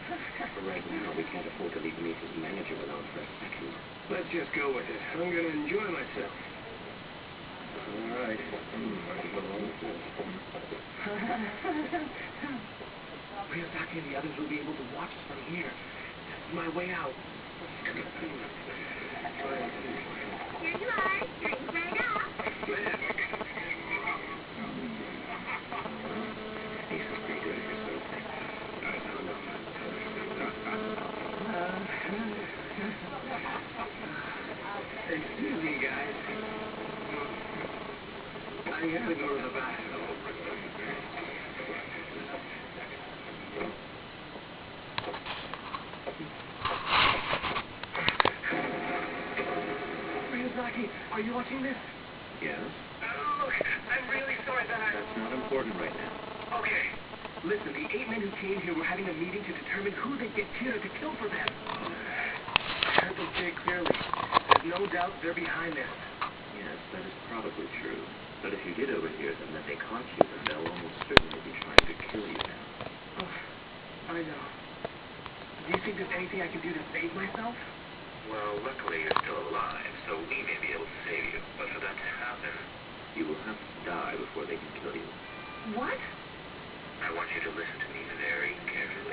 But right now, we can't afford to leave Mesa's manager alone for a second. Let's just go with it. I'm gonna enjoy myself. All right. I can go along with this. Ryozaki and the others will be able to watch us from here. That's my way out. Here you are. Drinks right up. Mesa's pretty good at her sort of thing. Excuse me, guys. I have to go to the bathroom. Ryozaki, are you watching this? Yes? Look, I'm really sorry that That's not important right now. Okay. Listen, the 8 men who came here were having a meeting to determine who they'd get Kira to kill for them. I heard them say clearly. There's no doubt they're behind this. Yes, that is probably true. But if you did overhear them, that they caught you, then they'll almost certainly be trying to kill you now. Oh, I know. Do you think there's anything I can do to save myself? Well, luckily you're still alive, so we may be able to save you. But for that to happen, You will have to die before they can kill you. What? I want you to listen to me very carefully.